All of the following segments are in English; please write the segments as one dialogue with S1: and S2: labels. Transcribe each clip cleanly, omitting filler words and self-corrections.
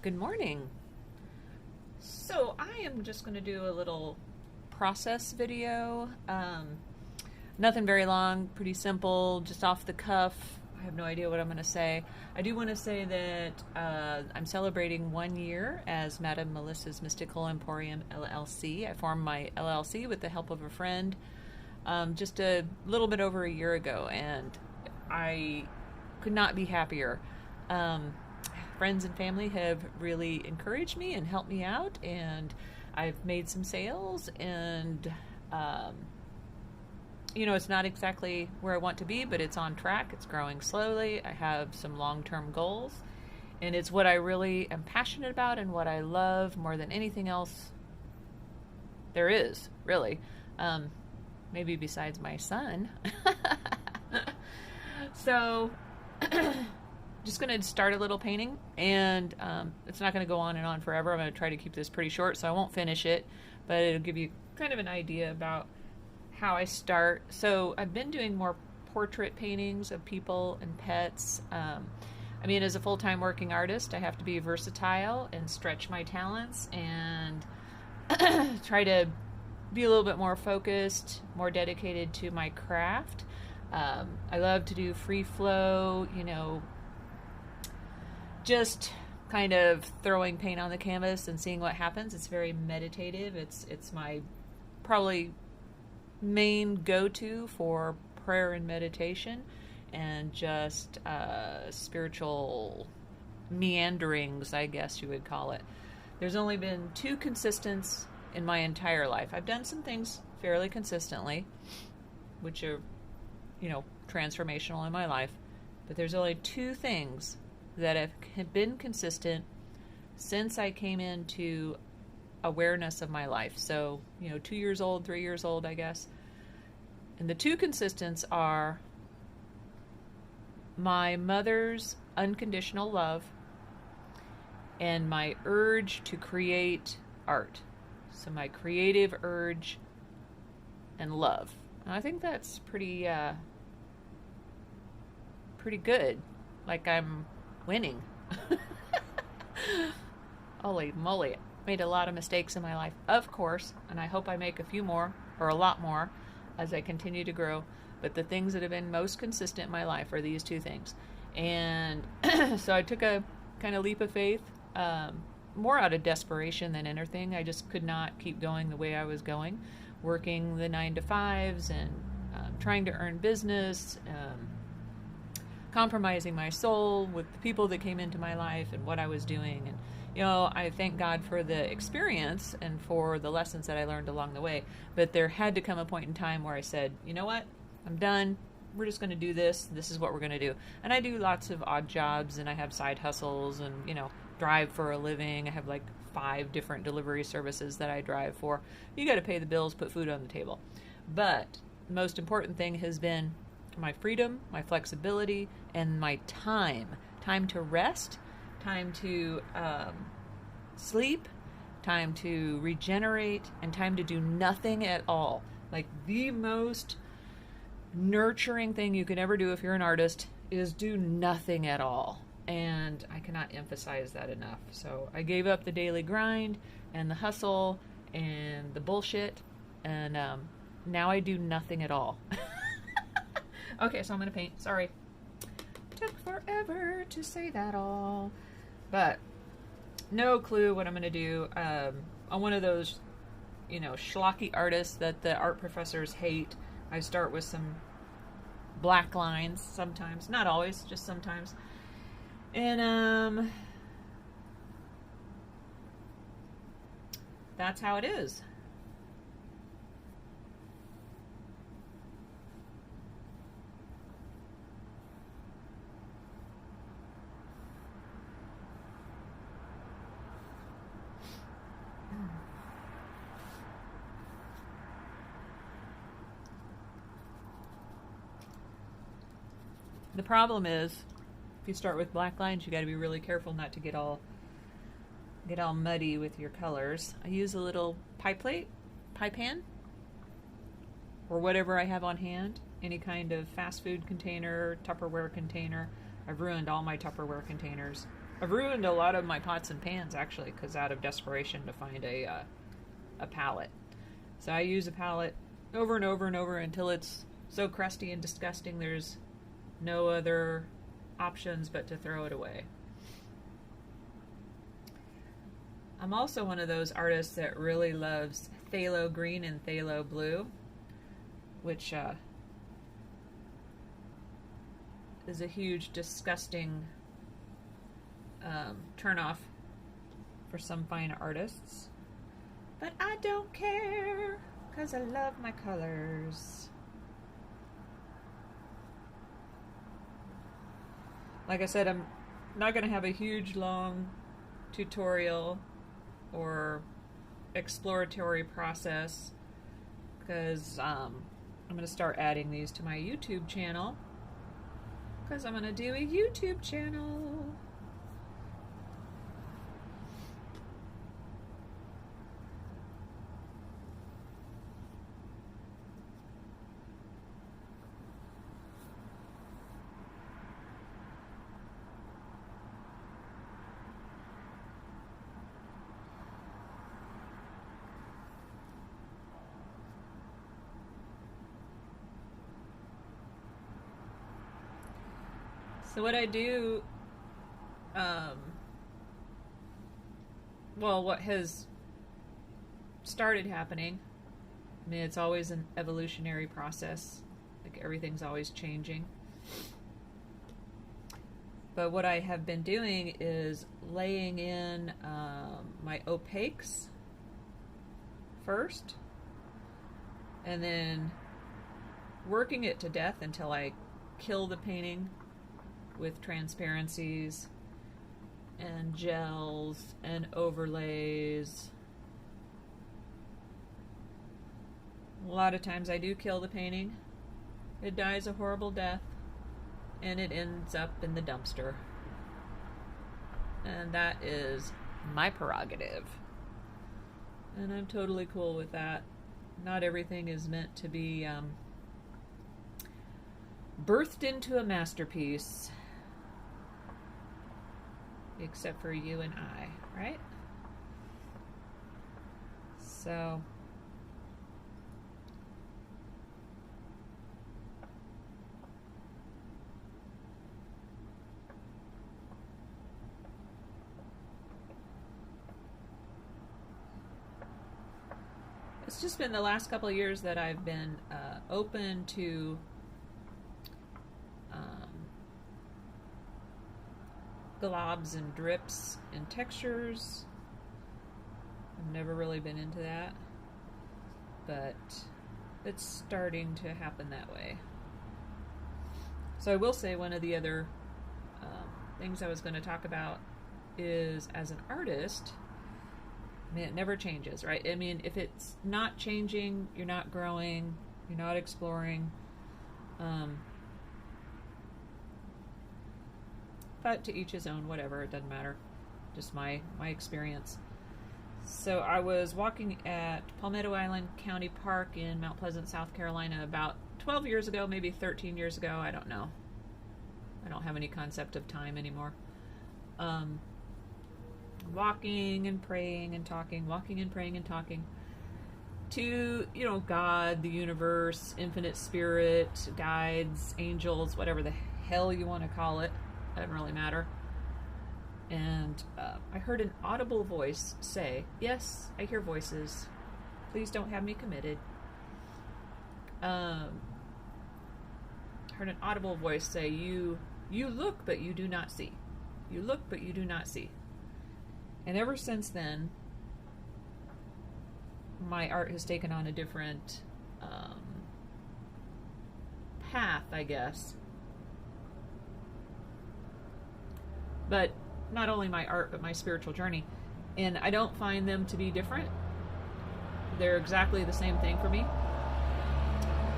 S1: Good morning. So I am just going to do a little process video. Nothing very long, pretty simple, just off the cuff. I have no idea what I'm going to say. I do want to say that I'm celebrating 1 year as Madame Melissa's Mystical Emporium LLC. I formed my LLC with the help of a friend just a little bit over a year ago, and I could not be happier. Friends and family have really encouraged me and helped me out, and I've made some sales, and it's not exactly where I want to be, but it's on track. It's growing slowly. I have some long-term goals, and it's what I really am passionate about and what I love more than anything else there is, really. Maybe besides my son. So just going to start a little painting, and it's not going to go on and on forever. I'm going to try to keep this pretty short, so I won't finish it, but it'll give you kind of an idea about how I start. So I've been doing more portrait paintings of people and pets. As a full-time working artist, I have to be versatile and stretch my talents and try to be a little bit more focused, more dedicated to my craft. I love to do free flow, just kind of throwing paint on the canvas and seeing what happens. It's very meditative. It's my probably main go-to for prayer and meditation and just spiritual meanderings, I guess you would call it. There's only been 2 consistents in my entire life. I've done some things fairly consistently, which are, transformational in my life, but there's only 2 things that have been consistent since I came into awareness of my life. So, 2 years old, 3 years old, I guess. And the 2 consistents are my mother's unconditional love and my urge to create art. So my creative urge and love. And I think that's pretty good. Like I'm winning. Holy moly. Made a lot of mistakes in my life, of course, and I hope I make a few more, or a lot more, as I continue to grow. But the things that have been most consistent in my life are these 2 things. And so I took a kind of leap of faith, more out of desperation than anything. I just could not keep going the way I was going, working the 9-to-5s and trying to earn business, compromising my soul with the people that came into my life and what I was doing. And, I thank God for the experience and for the lessons that I learned along the way. But there had to come a point in time where I said, you know what? I'm done. We're just going to do this. This is what we're going to do. And I do lots of odd jobs, and I have side hustles and, drive for a living. I have like 5 different delivery services that I drive for. You got to pay the bills, put food on the table. But the most important thing has been my freedom, my flexibility, and my time. Time to rest, time to sleep, time to regenerate, and time to do nothing at all. Like the most nurturing thing you can ever do if you're an artist is do nothing at all. And I cannot emphasize that enough. So I gave up the daily grind and the hustle and the bullshit, and now I do nothing at all. Okay, so I'm going to paint. Sorry. Took forever to say that all. But no clue what I'm going to do. I'm one of those, schlocky artists that the art professors hate. I start with some black lines sometimes. Not always, just sometimes. And that's how it is. The problem is, if you start with black lines, you got to be really careful not to get all muddy with your colors. I use a little pie pan, or whatever I have on hand. Any kind of fast food container, Tupperware container. I've ruined all my Tupperware containers. I've ruined a lot of my pots and pans actually, because out of desperation to find a palette. So I use a palette over and over and over until it's so crusty and disgusting there's no other options but to throw it away. I'm also one of those artists that really loves phthalo green and phthalo blue, which is a huge, disgusting turnoff for some fine artists. But I don't care, because I love my colors. Like I said, I'm not going to have a huge, long tutorial or exploratory process, because I'm going to start adding these to my YouTube channel, because I'm going to do a YouTube channel. So what I do, well, what has started happening, I mean, it's always an evolutionary process, like everything's always changing. But what I have been doing is laying in my opaques first, and then working it to death until I kill the painting with transparencies and gels and overlays. A lot of times I do kill the painting. It dies a horrible death and it ends up in the dumpster. And that is my prerogative. And I'm totally cool with that. Not everything is meant to be birthed into a masterpiece. Except for you and I, right? So it's just been the last couple of years that I've been open to globs and drips and textures. I've never really been into that, but it's starting to happen that way. So I will say one of the other things I was going to talk about is, as an artist, I mean, it never changes, right? I mean, if it's not changing, you're not growing, you're not exploring. But to each his own, whatever, it doesn't matter. Just my experience. So I was walking at Palmetto Island County Park in Mount Pleasant, South Carolina about 12 years ago, maybe 13 years ago, I don't know. I don't have any concept of time anymore. Walking and praying and talking, walking and praying and talking to, you know, God, the universe, infinite spirit, guides, angels, whatever the hell you want to call it. Doesn't really matter. And I heard an audible voice say, "Yes, I hear voices. Please don't have me committed." Heard an audible voice say, "You look, but you do not see. You look, but you do not see." And ever since then, my art has taken on a different path, I guess. But not only my art, but my spiritual journey. And I don't find them to be different. They're exactly the same thing for me.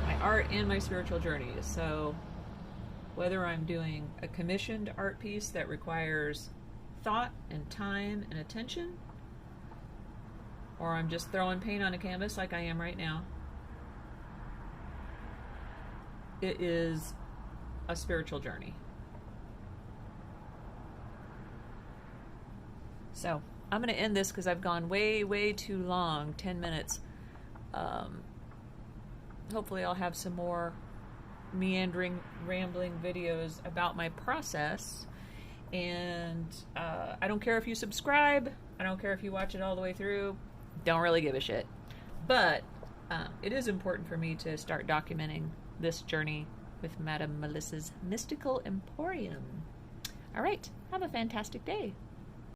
S1: My art and my spiritual journey. So whether I'm doing a commissioned art piece that requires thought and time and attention, or I'm just throwing paint on a canvas like I am right now, it is a spiritual journey. So I'm going to end this because I've gone way, way too long, 10 minutes. Hopefully I'll have some more meandering, rambling videos about my process. And I don't care if you subscribe. I don't care if you watch it all the way through. Don't really give a shit. But it is important for me to start documenting this journey with Madame Melissa's Mystical Emporium. All right. Have a fantastic day.